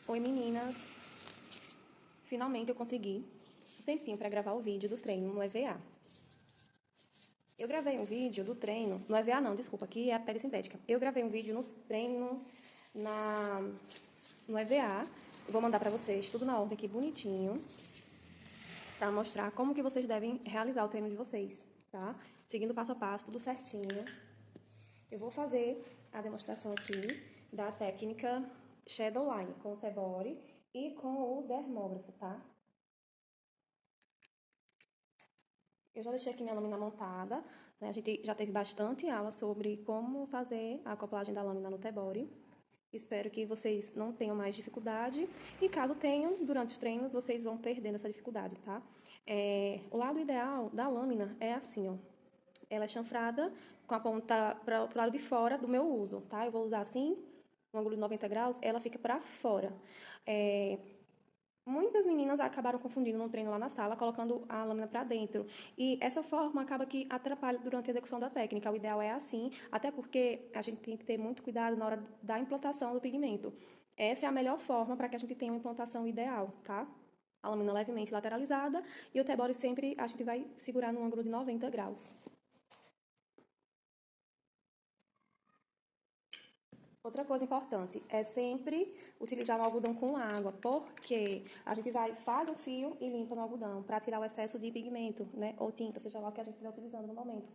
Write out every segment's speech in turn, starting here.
Oi meninas, finalmente eu consegui um tempinho para gravar o vídeo do treino no EVA. Eu gravei um vídeo do treino, no EVA não, desculpa, aqui é a pele sintética. Eu gravei um vídeo no treino no EVA, eu vou mandar para vocês tudo na ordem aqui bonitinho, para mostrar como que vocês devem realizar o treino de vocês, tá? Seguindo passo a passo, tudo certinho. Eu vou fazer a demonstração aqui da técnica Shadow Line com o T-Body e com o dermógrafo, tá? Eu já deixei aqui minha lâmina montada, né? A gente já teve bastante aula sobre como fazer a acoplagem da lâmina no T-Body. Espero que vocês não tenham mais dificuldade e caso tenham, durante os treinos, vocês vão perdendo essa dificuldade, tá? O lado ideal da lâmina é assim, ó. Ela é chanfrada com a ponta para o lado de fora do meu uso, tá? Eu vou usar assim, no ângulo de 90 graus, ela fica para fora. Muitas meninas acabaram confundindo no treino lá na sala, colocando a lâmina para dentro. E essa forma acaba que atrapalha durante a execução da técnica. O ideal é assim, até porque a gente tem que ter muito cuidado na hora da implantação do pigmento. Essa é a melhor forma para que a gente tenha uma implantação ideal, tá? A lâmina levemente lateralizada e o T-body sempre a gente vai segurar no ângulo de 90 graus. Outra coisa importante é sempre utilizar o algodão com água, porque a gente faz o fio e limpa no algodão para tirar o excesso de pigmento, né, ou tinta, seja lá o que a gente estiver utilizando no momento,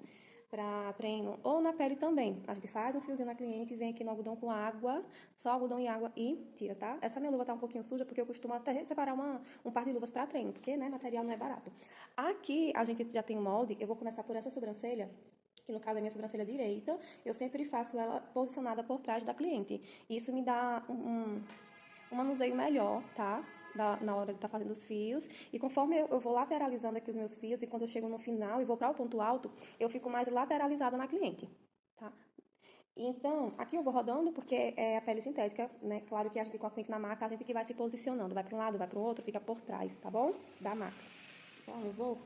para treino, ou na pele também. A gente faz um fiozinho na cliente, vem aqui no algodão com água, só algodão e água e tira, tá? Essa minha luva tá um pouquinho suja, porque eu costumo até separar um par de luvas para treino, porque, né, material não é barato. Aqui a gente já tem um molde, eu vou começar por essa sobrancelha, que no caso é minha sobrancelha direita, eu sempre faço ela posicionada por trás da cliente. Isso me dá um manuseio melhor, tá? Na hora de estar fazendo os fios. E conforme eu vou lateralizando aqui os meus fios, e quando eu chego no final e vou para o ponto alto, eu fico mais lateralizada na cliente, tá? Então, aqui eu vou rodando porque é a pele sintética, né? Claro que a gente com a cliente na maca, a gente que vai se posicionando. Vai para um lado, vai para o outro, fica por trás, tá bom? Da maca. Então, eu vou...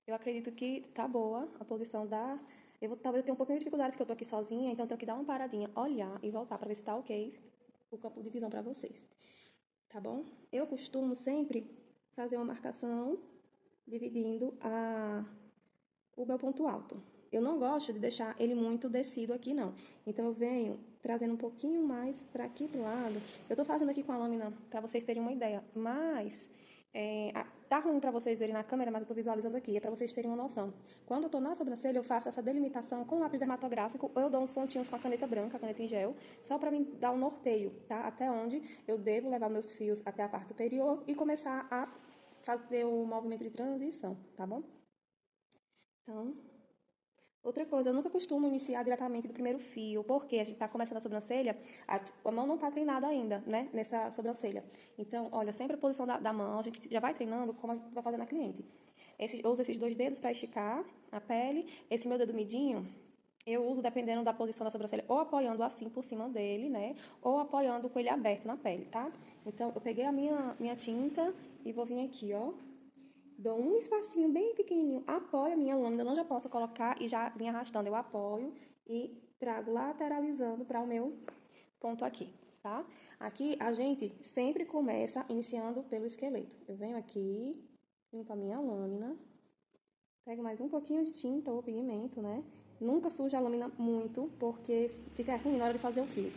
Eu acredito que tá boa a posição da... Talvez eu tenha um pouquinho de dificuldade porque eu tô aqui sozinha, então eu tenho que dar uma paradinha, olhar e voltar pra ver se tá ok o campo de visão pra vocês. Tá bom? Eu costumo sempre fazer uma marcação dividindo o meu ponto alto. Eu não gosto de deixar ele muito descido aqui, não. Então, eu venho trazendo um pouquinho mais pra aqui pro lado. Eu tô fazendo aqui com a lâmina pra vocês terem uma ideia, mas... tá ruim pra vocês verem na câmera, mas eu tô visualizando aqui, é pra vocês terem uma noção. Quando eu tô na sobrancelha, eu faço essa delimitação com lápis dermatográfico, ou eu dou uns pontinhos com a caneta branca, a caneta em gel, só pra me dar um norteio, tá? Até onde eu devo levar meus fios até a parte superior e começar a fazer o movimento de transição, tá bom? Então, outra coisa, eu nunca costumo iniciar diretamente do primeiro fio, porque a gente tá começando a sobrancelha, a mão não tá treinada ainda, né, nessa sobrancelha. Então, olha, sempre a posição da mão, a gente já vai treinando como a gente vai fazer na cliente. Eu uso esses dois dedos para esticar a pele. Esse meu dedo midinho, eu uso dependendo da posição da sobrancelha, ou apoiando assim por cima dele, né, ou apoiando com ele aberto na pele, tá? Então, eu peguei a minha tinta e vou vir aqui, ó. Dou um espacinho bem pequenininho, apoio a minha lâmina, eu não já posso colocar e já vim arrastando. Eu apoio e trago lateralizando para o meu ponto aqui, tá? Aqui a gente sempre começa iniciando pelo esqueleto. Eu venho aqui, limpo a minha lâmina, pego mais um pouquinho de tinta ou pigmento, né? Nunca suja a lâmina muito, porque fica ruim na hora de fazer o fio.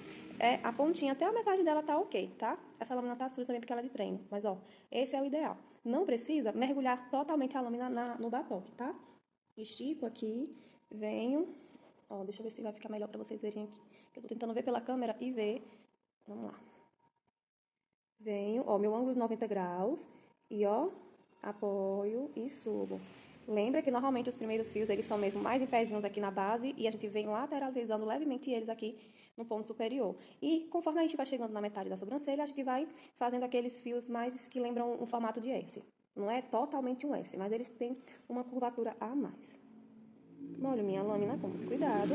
A pontinha, até a metade dela tá ok, tá? Essa lâmina tá suja também porque ela é de treino. Mas, ó, esse é o ideal. Não precisa mergulhar totalmente a lâmina no batoque, tá? Estico aqui, venho... Ó, deixa eu ver se vai ficar melhor pra vocês verem aqui. Que eu tô tentando ver pela câmera e ver... Vamos lá. Venho, ó, meu ângulo de 90 graus. E, ó, apoio e subo. Lembra que normalmente os primeiros fios, eles são mesmo mais em pezinhos aqui na base e a gente vem lateralizando levemente eles aqui no ponto superior. E conforme a gente vai chegando na metade da sobrancelha, a gente vai fazendo aqueles fios mais que lembram um formato de S. Não é totalmente um S, mas eles têm uma curvatura a mais. Molho minha lâmina com muito cuidado.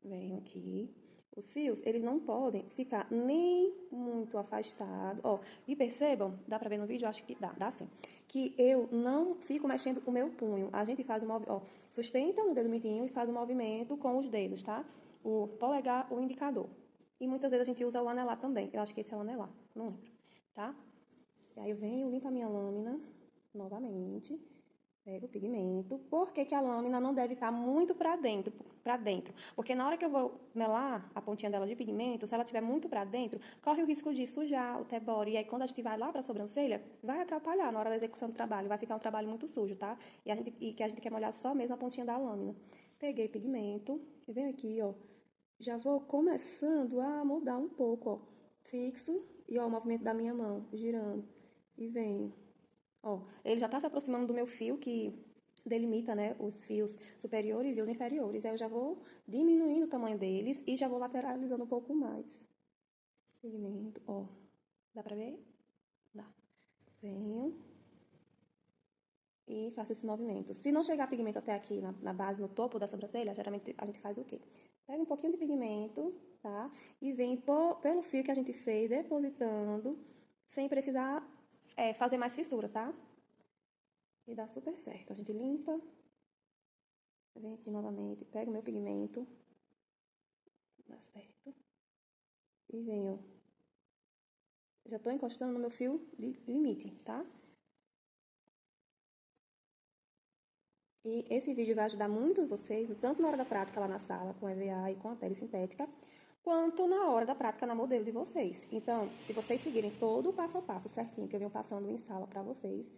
Venho aqui. Os fios, eles não podem ficar nem muito afastados. Ó, e percebam, dá pra ver no vídeo? Acho que dá sim. Que eu não fico mexendo o meu punho. A gente faz o movimento, ó, sustenta no dedo mindinho e faz o movimento com os dedos, tá? O polegar, o indicador. E muitas vezes a gente usa o anelar também. Eu acho que esse é o anelar, não lembro, tá? E aí eu venho, limpo a minha lâmina novamente, pego o pigmento. Por que que a lâmina não deve estar muito para dentro? Porque na hora que eu vou melar a pontinha dela de pigmento, se ela estiver muito para dentro, corre o risco de sujar o tebore. E aí quando a gente vai lá para a sobrancelha, vai atrapalhar na hora da execução do trabalho. Vai ficar um trabalho muito sujo, tá? E que a gente quer molhar só mesmo a pontinha da lâmina. Peguei pigmento e venho aqui, ó. Já vou começando a mudar um pouco, ó. Fixo e, ó, o movimento da minha mão, girando. E venho. Ó, ele já tá se aproximando do meu fio, que delimita, né, os fios superiores e os inferiores. Aí eu já vou diminuindo o tamanho deles e já vou lateralizando um pouco mais. Pigmento, ó. Dá pra ver? Dá. Venho e faço esse movimento. Se não chegar pigmento até aqui na base, no topo da sobrancelha, geralmente a gente faz o quê? Pega um pouquinho de pigmento, tá? E vem pelo fio que a gente fez, depositando, sem precisar fazer mais fissura, tá? E dá super certo. A gente limpa, vem aqui novamente, pego o meu pigmento, dá certo. E venho. Já tô encostando no meu fio de limite, tá? E esse vídeo vai ajudar muito vocês, tanto na hora da prática lá na sala, com EVA e com a pele sintética, quanto na hora da prática na modelo de vocês. Então, se vocês seguirem todo o passo a passo certinho que eu venho passando em sala para vocês,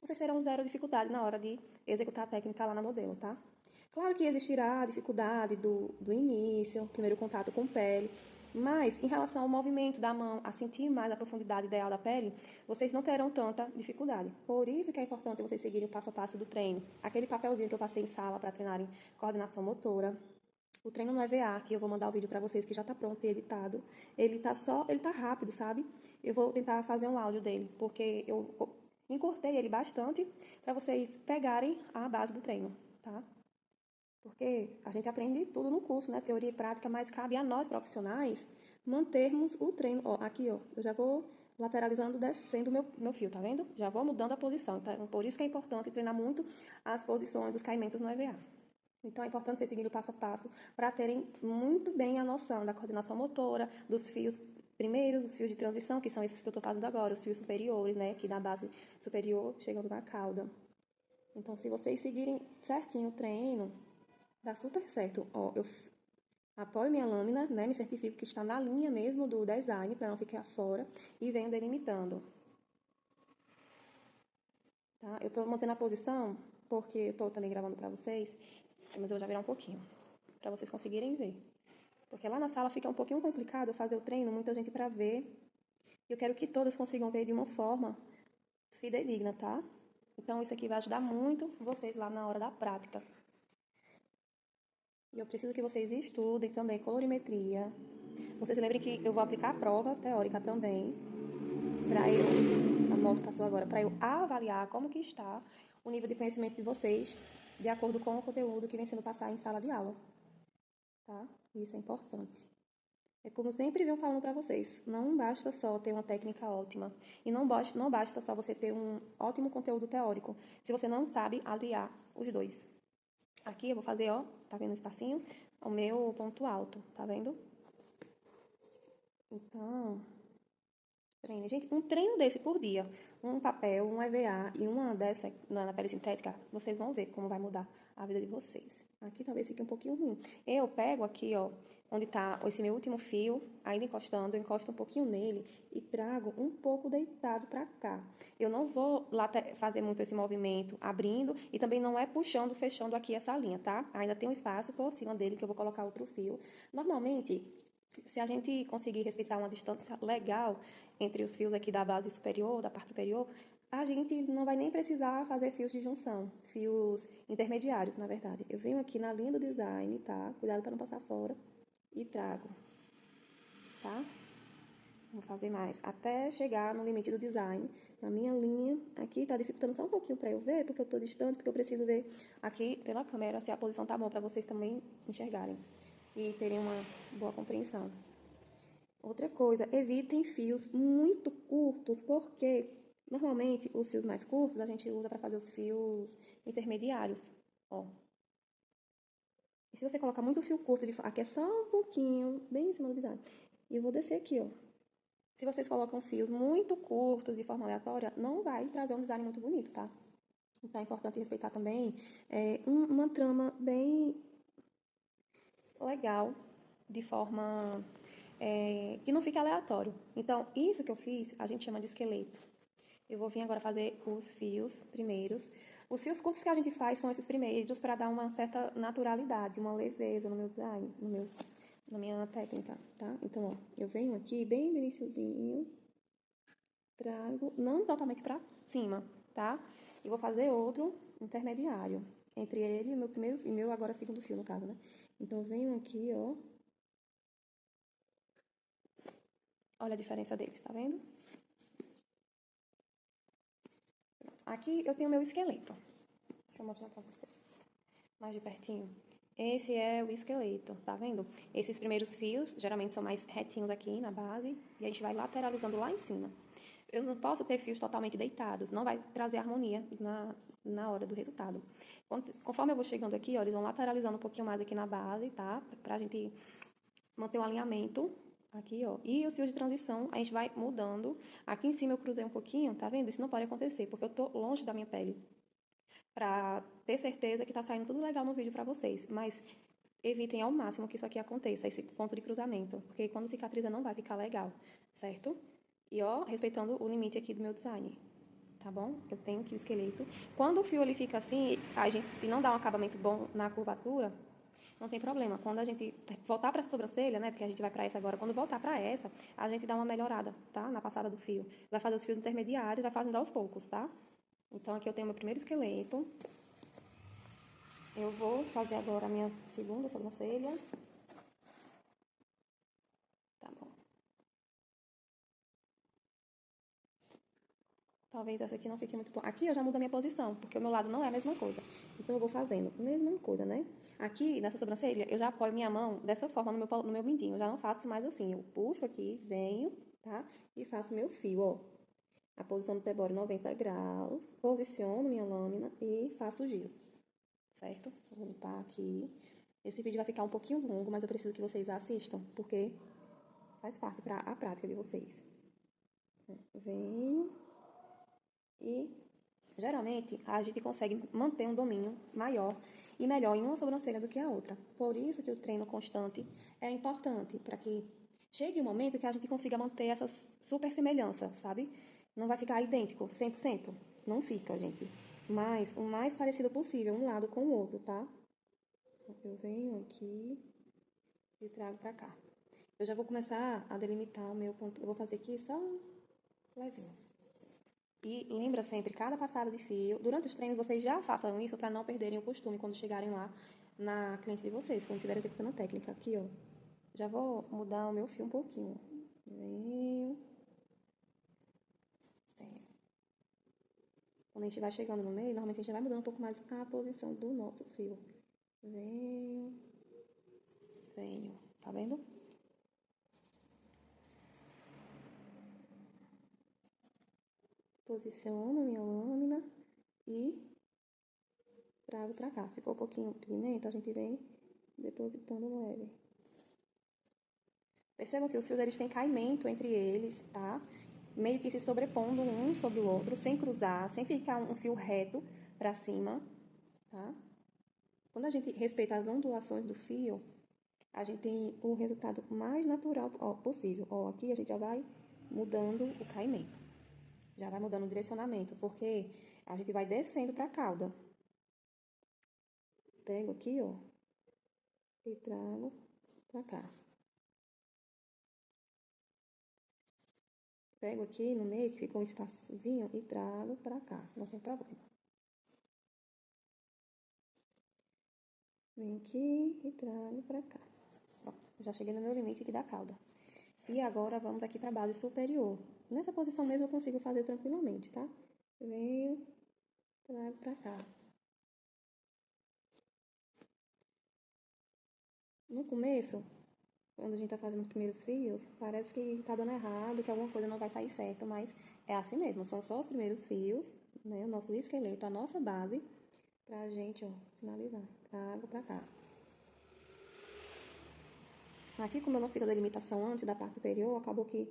vocês terão zero dificuldade na hora de executar a técnica lá na modelo, tá? Claro que existirá a dificuldade do início, primeiro contato com pele, mas em relação ao movimento da mão, a sentir mais a profundidade ideal da pele, vocês não terão tanta dificuldade. Por isso que é importante vocês seguirem o passo a passo do treino. Aquele papelzinho que eu passei em sala para treinarem coordenação motora, o treino no EVA, que eu vou mandar o vídeo para vocês, que já tá pronto e editado. Ele tá rápido, sabe? Eu vou tentar fazer um áudio dele, porque eu encurtei ele bastante para vocês pegarem a base do treino, tá? Porque a gente aprende tudo no curso, né? Teoria e prática, mas cabe a nós profissionais mantermos o treino. Ó, aqui, ó, eu já vou lateralizando, descendo o meu fio, tá vendo? Já vou mudando a posição. Então, por isso que é importante treinar muito as posições dos caimentos no EVA. Então, é importante vocês seguirem o passo a passo para terem muito bem a noção da coordenação motora, dos fios primeiros, os fios de transição, que são esses que eu estou fazendo agora, os fios superiores, né? Aqui na base superior, chegando na cauda. Então, se vocês seguirem certinho o treino, dá super certo. Ó, eu apoio minha lâmina, né? Me certifico que está na linha mesmo do design, para não ficar fora, e venho delimitando. Tá? Eu tô mantendo a posição, porque eu tô também gravando para vocês, mas eu vou já virar um pouquinho, para vocês conseguirem ver. Porque lá na sala fica um pouquinho complicado fazer o treino, muita gente para ver. E eu quero que todas consigam ver de uma forma fidedigna, tá? Então, isso aqui vai ajudar muito vocês lá na hora da prática. E eu preciso que vocês estudem também colorimetria. Vocês lembrem que eu vou aplicar a prova teórica também, a moto passou agora, para eu avaliar como que está o nível de conhecimento de vocês, de acordo com o conteúdo que vem sendo passado em sala de aula. Tá? Isso é importante. É como eu sempre venho falando para vocês, não basta só ter uma técnica ótima e não basta só você ter um ótimo conteúdo teórico, se você não sabe aliar os dois. Aqui eu vou fazer, ó, tá vendo o espacinho? O meu ponto alto, tá vendo? Então, treine. Gente, um treino desse por dia, um papel, um EVA e uma dessa na pele sintética, vocês vão ver como vai mudar a vida de vocês. Aqui talvez fique um pouquinho ruim. Eu pego aqui, ó, onde tá esse meu último fio, ainda encostando, eu encosto um pouquinho nele e trago um pouco deitado pra cá. Eu não vou lá fazer muito esse movimento abrindo e também não é puxando, fechando aqui essa linha, tá? Ainda tem um espaço por cima dele que eu vou colocar outro fio. Normalmente, se a gente conseguir respeitar uma distância legal entre os fios aqui da base superior, da parte superior, a gente não vai nem precisar fazer fios de junção, fios intermediários, na verdade. Eu venho aqui na linha do design, tá? Cuidado para não passar fora. E trago, tá? Vou fazer mais, até chegar no limite do design. Na minha linha, aqui tá dificultando só um pouquinho para eu ver, porque eu tô distante, porque eu preciso ver aqui pela câmera se a posição tá boa, para vocês também enxergarem e terem uma boa compreensão. Outra coisa, evitem fios muito curtos, porque normalmente os fios mais curtos a gente usa para fazer os fios intermediários, ó. E se você colocar muito fio curto, aqui é só um pouquinho, bem em cima do design, E eu vou descer aqui, ó. Se vocês colocam fios muito curtos de forma aleatória, não vai trazer um design muito bonito, tá? Então é importante respeitar também uma trama bem legal, de forma que não fique aleatório. Então, isso que eu fiz, a gente chama de esqueleto. Eu vou vir agora fazer os fios primeiros. Os fios curtos que a gente faz são esses primeiros para dar uma certa naturalidade, uma leveza no meu design, na minha técnica, tá? Então, ó, eu venho aqui bem no iniciozinho, trago, não totalmente pra cima, tá? E vou fazer outro intermediário entre ele e o meu primeiro e meu agora segundo fio, no caso, né? Então, eu venho aqui, ó. Olha a diferença deles, tá vendo? Aqui eu tenho meu esqueleto. Deixa eu mostrar pra vocês mais de pertinho. Esse é o esqueleto, tá vendo? Esses primeiros fios, geralmente são mais retinhos aqui na base, e a gente vai lateralizando lá em cima. Eu não posso ter fios totalmente deitados, não vai trazer harmonia na hora do resultado. Conforme eu vou chegando aqui, ó, eles vão lateralizando um pouquinho mais aqui na base, tá? Pra gente manter um alinhamento aqui, ó. E os fios de transição, a gente vai mudando. Aqui em cima eu cruzei um pouquinho, tá vendo? Isso não pode acontecer, porque eu tô longe da minha pele. Pra ter certeza que tá saindo tudo legal no vídeo pra vocês. Mas evitem ao máximo que isso aqui aconteça, esse ponto de cruzamento. Porque quando cicatriza não vai ficar legal, certo? E ó, respeitando o limite aqui do meu design, tá bom? Eu tenho aqui o esqueleto. Quando o fio ele fica assim, a gente não dá um acabamento bom na curvatura, não tem problema. Quando a gente voltar para essa sobrancelha, né, porque a gente vai para essa agora, quando voltar para essa, a gente dá uma melhorada, tá? Na passada do fio. Vai fazer os fios intermediários, vai fazendo aos poucos, tá? Então aqui eu tenho meu primeiro esqueleto. Eu vou fazer agora a minha segunda sobrancelha. Tá bom. Talvez essa aqui não fique muito boa. Aqui eu já mudo a minha posição, porque o meu lado não é a mesma coisa. Então eu vou fazendo a mesma coisa, né? Aqui, nessa sobrancelha, eu já apoio minha mão dessa forma no meu mindinho. Eu já não faço mais assim. Eu puxo aqui, venho, tá? E faço meu fio, ó. A posição do T-body 90 graus. Posiciono minha lâmina e faço o giro. Certo? Vou limpar aqui. Esse vídeo vai ficar um pouquinho longo, mas eu preciso que vocês assistam, porque faz parte para a prática de vocês. Venho. E, geralmente, a gente consegue manter um domínio maior e melhor em uma sobrancelha do que a outra. Por isso que o treino constante é importante, para que chegue um momento que a gente consiga manter essa super semelhança, sabe? Não vai ficar idêntico, 100%. Não fica, gente. Mas o mais parecido possível, um lado com o outro, tá? Eu venho aqui e trago pra cá. Eu já vou começar a delimitar o meu contorno. Eu vou fazer aqui só um levinho. E lembra sempre, cada passada de fio, durante os treinos vocês já façam isso para não perderem o costume quando chegarem lá na cliente de vocês, quando estiver executando a técnica. Aqui, ó. Já vou mudar o meu fio um pouquinho. Venho. Venho. Quando a gente vai chegando no meio, normalmente a gente vai mudando um pouco mais a posição do nosso fio. Venho. Venho. Tá vendo? Posiciono minha lâmina e trago pra cá. Ficou um pouquinho pigmento, a gente vem depositando leve. Percebam que os fios eles têm caimento entre eles, tá? Meio que se sobrepondo um sobre o outro, sem cruzar, sem ficar um fio reto pra cima, tá? Quando a gente respeita as ondulações do fio, a gente tem o resultado mais natural possível. Ó, aqui a gente já vai mudando o caimento. Já vai mudando o direcionamento, porque a gente vai descendo pra cauda. Pego aqui, ó, e trago pra cá. Pego aqui no meio, que ficou um espaçozinho, e trago pra cá, não tem problema. Venho aqui e trago pra cá. Pronto, já cheguei no meu limite aqui da cauda. E agora vamos aqui pra base superior. Nessa posição mesmo eu consigo fazer tranquilamente, tá? Venho, trago pra cá. No começo, quando a gente tá fazendo os primeiros fios, parece que tá dando errado, que alguma coisa não vai sair certo, mas é assim mesmo, são só os primeiros fios, né? O nosso esqueleto, a nossa base, pra gente, ó, finalizar. Trago pra cá. Aqui, como eu não fiz a delimitação antes da parte superior, acabou que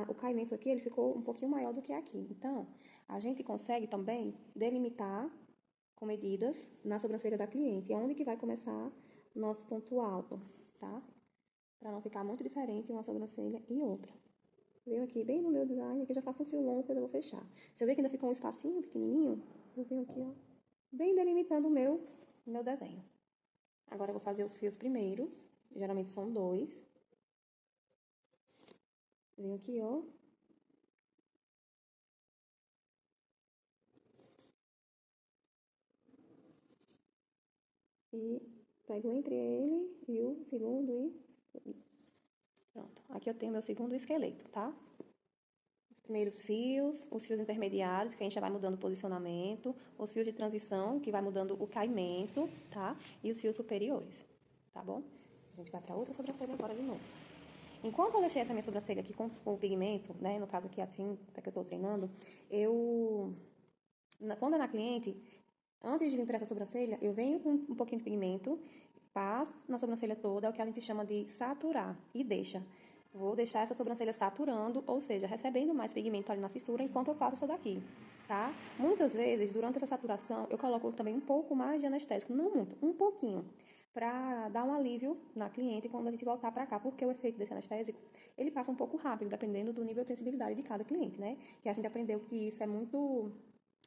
o caimento aqui ele ficou um pouquinho maior do que aqui. Então, a gente consegue também delimitar com medidas na sobrancelha da cliente. É onde que vai começar o nosso ponto alto, tá? Para não ficar muito diferente uma sobrancelha e outra. Venho aqui bem no meu design, aqui eu já faço um fio longo, depois eu vou fechar. Se eu ver que ainda ficou um espacinho pequenininho, eu venho aqui, ó, bem delimitando o meu desenho. Agora eu vou fazer os fios primeiros, geralmente são 2. Venho aqui, ó. E pego entre ele e o segundo e... Pronto, aqui eu tenho meu segundo esqueleto, tá? Os primeiros fios, os fios intermediários, que a gente já vai mudando o posicionamento, os fios de transição, que vai mudando o caimento, tá? E os fios superiores, tá bom? A gente vai pra outra sobrancelha agora de novo. Enquanto eu deixei essa minha sobrancelha aqui com o pigmento, né? No caso aqui a tinta que eu tô treinando, quando é na cliente, antes de vir para essa sobrancelha, eu venho com um pouquinho de pigmento, passo na sobrancelha toda, é o que a gente chama de saturar, e deixa. Vou deixar essa sobrancelha saturando, ou seja, recebendo mais pigmento ali na fissura enquanto eu faço essa daqui, tá? Muitas vezes, durante essa saturação, eu coloco também um pouco mais de anestésico, não muito, um pouquinho, para dar um alívio na cliente quando a gente voltar para cá, porque o efeito desse anestésico, ele passa um pouco rápido, dependendo do nível de sensibilidade de cada cliente, né? Que a gente aprendeu que isso é muito...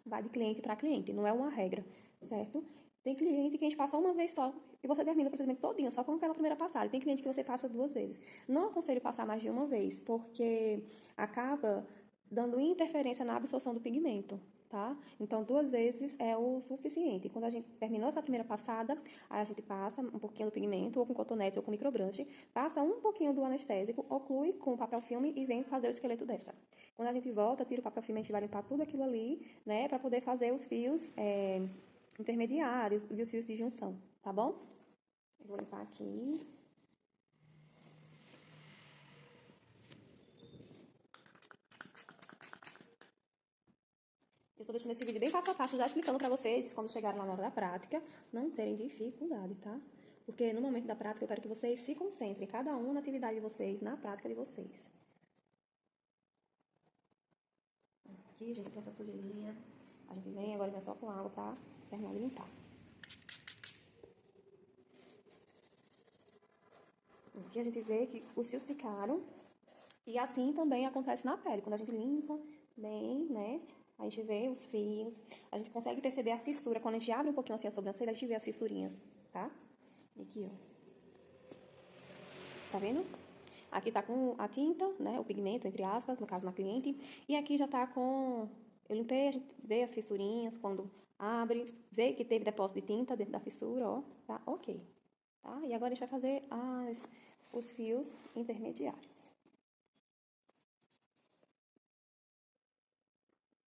vai de cliente para cliente, não é uma regra, certo? Tem cliente que a gente passa uma vez só e você termina o procedimento todinho, só com aquela primeira passada. Tem cliente que você passa 2 vezes. Não aconselho passar mais de uma vez, porque acaba dando interferência na absorção do pigmento, tá? Então, 2 vezes é o suficiente. Quando a gente terminou essa primeira passada, aí a gente passa um pouquinho do pigmento, ou com cotonete, ou com microbrush, passa um pouquinho do anestésico, oclui com papel filme e vem fazer o esqueleto dessa. Quando a gente volta, tira o papel filme, a gente vai limpar tudo aquilo ali, né, para poder fazer os fios intermediários e os fios de junção, tá bom? Eu vou limpar aqui. Eu tô deixando esse vídeo bem passo a passo, já explicando pra vocês, quando chegarem lá na hora da prática, não terem dificuldade, tá? Porque no momento da prática eu quero que vocês se concentrem, cada um na atividade de vocês, na prática de vocês. Aqui, gente, tem essa sujeirinha. A gente vem, agora vem só com água pra terminar de limpar. Aqui a gente vê que os fios ficaram. E assim também acontece na pele. Quando a gente limpa bem, né? A gente vê os fios. A gente consegue perceber a fissura. Quando a gente abre um pouquinho assim a sobrancelha, a gente vê as fissurinhas, tá? E aqui, ó. Tá vendo? Aqui tá com a tinta, né? O pigmento, entre aspas, no caso na cliente. E aqui já tá com... Eu limpei, a gente vê as fissurinhas quando abre. Vê que teve depósito de tinta dentro da fissura, ó. Tá ok. Tá? E agora a gente vai fazer os fios intermediários.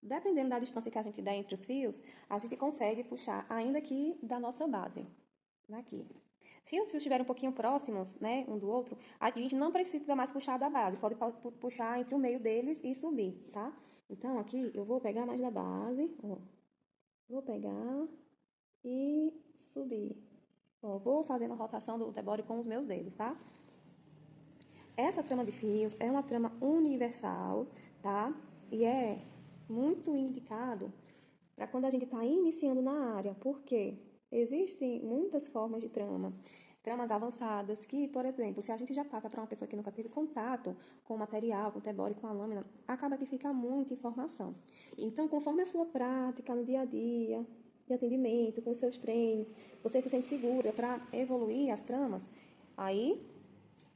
Dependendo da distância que a gente der entre os fios, a gente consegue puxar ainda aqui da nossa base, aqui. Se os fios estiverem um pouquinho próximos, né, um do outro, a gente não precisa mais puxar da base, pode puxar entre o meio deles e subir, tá? Então, aqui, eu vou pegar mais da base, ó. Vou pegar e subir. Ó, vou fazendo a rotação do T-body com os meus dedos, tá? Essa trama de fios é uma trama universal, tá? E é muito indicado para quando a gente está iniciando na área, porque existem muitas formas de trama. Tramas avançadas que, por exemplo, se a gente já passa para uma pessoa que nunca teve contato com o material, com o T-body, com a lâmina, acaba que fica muita informação. Então, conforme a sua prática no dia a dia, de atendimento, com os seus treinos, você se sente segura para evoluir as tramas, aí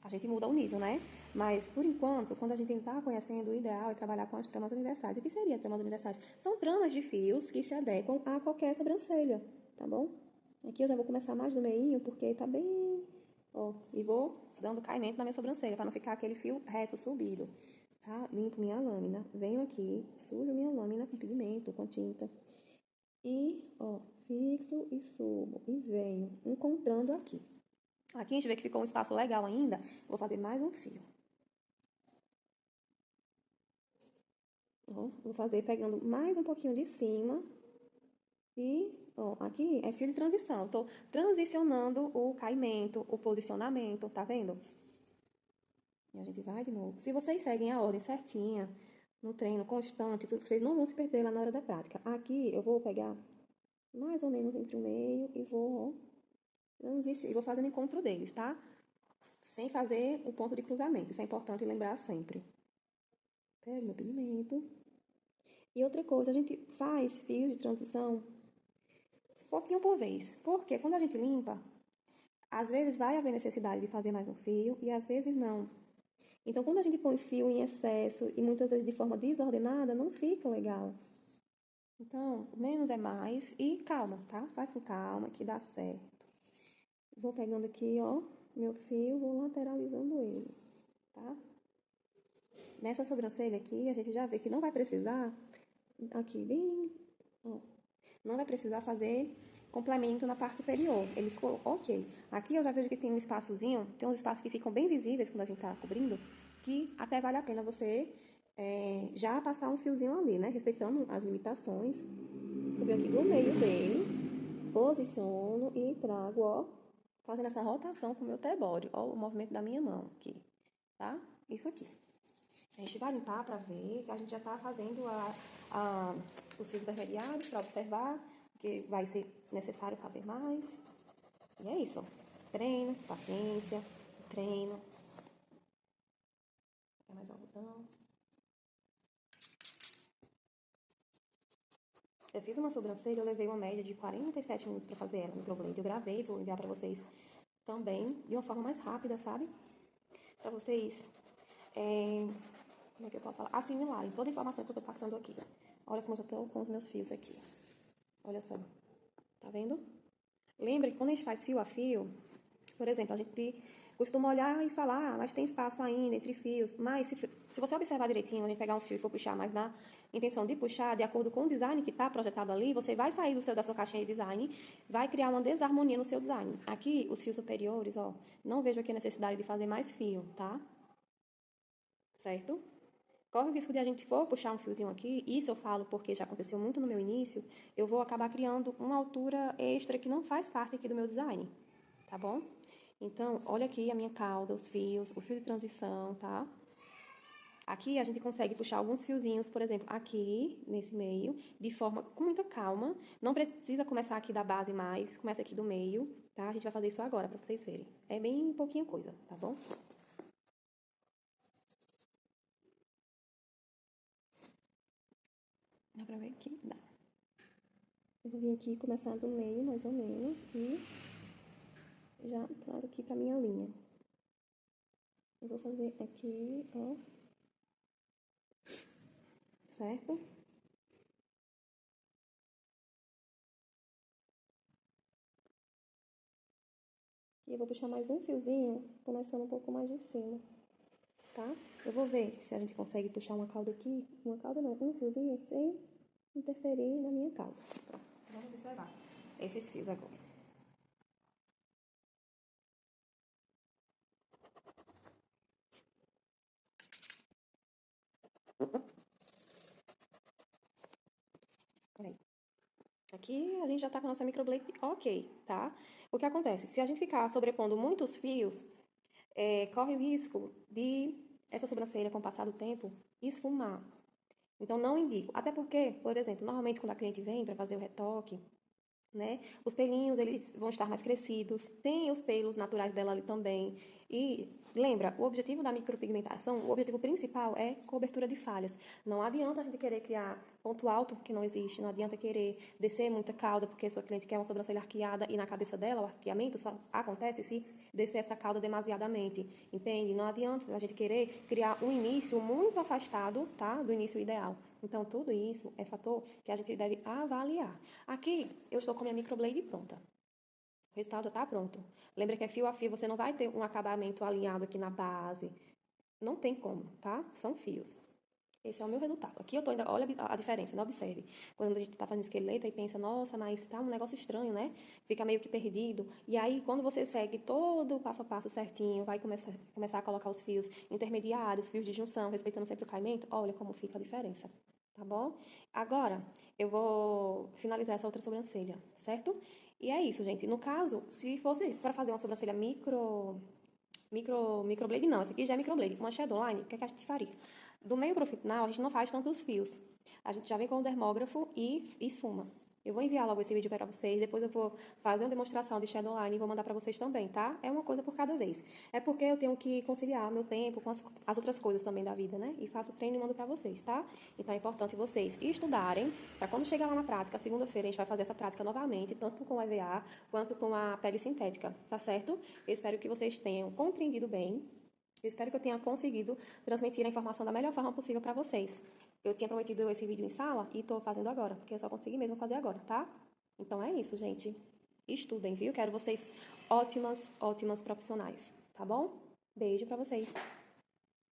a gente muda o nível, né? Mas, por enquanto, quando a gente está conhecendo, o ideal é trabalhar com as tramas universais. O que seria tramas universais? São tramas de fios que se adequam a qualquer sobrancelha, tá bom? Aqui eu já vou começar mais do meinho, porque tá bem... Ó, e vou dando caimento na minha sobrancelha, para não ficar aquele fio reto, subido, tá? Limpo minha lâmina, venho aqui, sujo minha lâmina com pigmento, com tinta. E, ó, fixo e subo, e venho encontrando aqui. Aqui a gente vê que ficou um espaço legal ainda. Vou fazer mais um fio. Ó, vou fazer pegando mais um pouquinho de cima E, ó, aqui é fio de transição. Tô transicionando o caimento, o posicionamento, tá vendo? E a gente vai de novo. Se vocês seguem a ordem certinha, no treino constante, vocês não vão se perder lá na hora da prática. Aqui eu vou pegar mais ou menos entre o meio e vou, ó, e vou fazendo encontro deles, tá? Sem fazer o ponto de cruzamento. Isso é importante lembrar sempre. Pego meu pigmento. E outra coisa, a gente faz fios de transição pouquinho por vez. Porque quando a gente limpa, às vezes vai haver necessidade de fazer mais um fio e às vezes não. Então, quando a gente põe fio em excesso e muitas vezes de forma desordenada, não fica legal. Então, menos é mais e calma, tá? Faz com calma que dá certo. Vou pegando aqui, ó, meu fio, vou lateralizando ele, tá? Nessa sobrancelha aqui, a gente já vê que não vai precisar, aqui bem, ó, não vai precisar fazer complemento na parte superior. Ele ficou ok. Aqui eu já vejo que tem um espaçozinho, tem uns espaços que ficam bem visíveis quando a gente tá cobrindo, que até vale a pena você já passar um fiozinho ali, né? Respeitando as limitações. Eu venho aqui do meio dele, posiciono e trago, ó, fazendo essa rotação com o meu tribório. Ó, o movimento da minha mão aqui, tá? Isso aqui. A gente vai limpar para ver que a gente já tá fazendo os fios intermediários para observar, que vai ser necessário fazer mais. E é isso. Treino, paciência, treino. Quer mais algodão? Eu fiz uma sobrancelha, eu levei uma média de 47 minutos para fazer ela no microblade. Eu gravei, vou enviar para vocês também, de uma forma mais rápida, sabe? Para vocês, como é que eu posso falar? Assimilarem toda a informação que eu tô passando aqui. Olha como eu já tô com os meus fios aqui. Olha só. Tá vendo? Lembra que quando a gente faz fio a fio, por exemplo, a gente costuma olhar e falar, mas tem espaço ainda entre fios. Mas se você observar direitinho, a gente pegar um fio e for puxar, mas na intenção de puxar, de acordo com o design que está projetado ali, você vai sair da sua caixinha de design, vai criar uma desarmonia no seu design. Aqui, os fios superiores, ó, não vejo aqui a necessidade de fazer mais fio, tá? Certo? Corre o risco de a gente for puxar um fiozinho aqui, isso eu falo porque já aconteceu muito no meu início, eu vou acabar criando uma altura extra que não faz parte aqui do meu design, tá bom? Então, olha aqui a minha cauda, os fios, o fio de transição, tá? Aqui a gente consegue puxar alguns fiozinhos, por exemplo, aqui, nesse meio, de forma com muita calma. Não precisa começar aqui da base mais, começa aqui do meio, tá? A gente vai fazer isso agora pra vocês verem. É bem pouquinha coisa, tá bom? Dá pra ver aqui? Dá. Eu vou vir aqui começar do meio, mais ou menos, e já trago aqui pra minha linha. Eu vou fazer aqui, ó. Certo? E eu vou puxar mais um fiozinho, começando um pouco mais de cima, tá? Eu vou ver se a gente consegue puxar uma cauda aqui, uma cauda não, um fiozinho sem interferir na minha cauda. Pronto, vamos observar esses fios agora. Peraí. Aqui a gente já tá com a nossa microblade ok, tá? O que acontece? Se a gente ficar sobrepondo muitos fios, corre o risco de essa sobrancelha, com o passar do tempo, esfumar. Então, não indico. Até porque, por exemplo, normalmente quando a cliente vem para fazer o retoque, né? Os pelinhos, eles vão estar mais crescidos, tem os pelos naturais dela ali também. E lembra, o objetivo da micropigmentação, o objetivo principal é cobertura de falhas. Não adianta a gente querer criar ponto alto que não existe, não adianta querer descer muita cauda porque sua cliente quer uma sobrancelha arqueada e na cabeça dela o arqueamento só acontece se descer essa cauda demasiadamente, entende? Não adianta a gente querer criar um início muito afastado, tá, do início ideal. Então, tudo isso é fator que a gente deve avaliar. Aqui, eu estou com a minha microblade pronta. O resultado está pronto. Lembra que é fio a fio, você não vai ter um acabamento alinhado aqui na base. Não tem como, tá? São fios. Esse é o meu resultado. Aqui eu tô ainda, olha a diferença, não observe. Quando a gente tá fazendo esqueleto e pensa, nossa, mas tá um negócio estranho, né? Fica meio que perdido. E aí, quando você segue todo o passo a passo certinho, vai começar a colocar os fios intermediários, fios de junção, respeitando sempre o caimento, olha como fica a diferença. tá bom? Agora, eu vou finalizar essa outra sobrancelha, certo? E é isso, gente. No caso, se fosse para fazer uma sobrancelha microblade não, essa aqui já é microblade. Uma shadow line, o que é que a gente faria? Do meio pro final, a gente não faz tantos fios. A gente já vem com o dermógrafo e esfuma. Eu vou enviar logo esse vídeo para vocês, depois eu vou fazer uma demonstração de shadow line e vou mandar para vocês também, tá? É uma coisa por cada vez. É porque eu tenho que conciliar meu tempo com as outras coisas também da vida, né? E faço treino e mando para vocês, tá? Então é importante vocês estudarem, para quando chegar lá na prática, segunda-feira a gente vai fazer essa prática novamente, tanto com o EVA quanto com a pele sintética, tá certo? Eu espero que vocês tenham compreendido bem. Eu espero que eu tenha conseguido transmitir a informação da melhor forma possível para vocês. Eu tinha prometido esse vídeo em sala e estou fazendo agora, porque eu só consegui mesmo fazer agora, tá? Então é isso, gente. Estudem, viu? Quero vocês ótimas profissionais, tá bom? Beijo para vocês.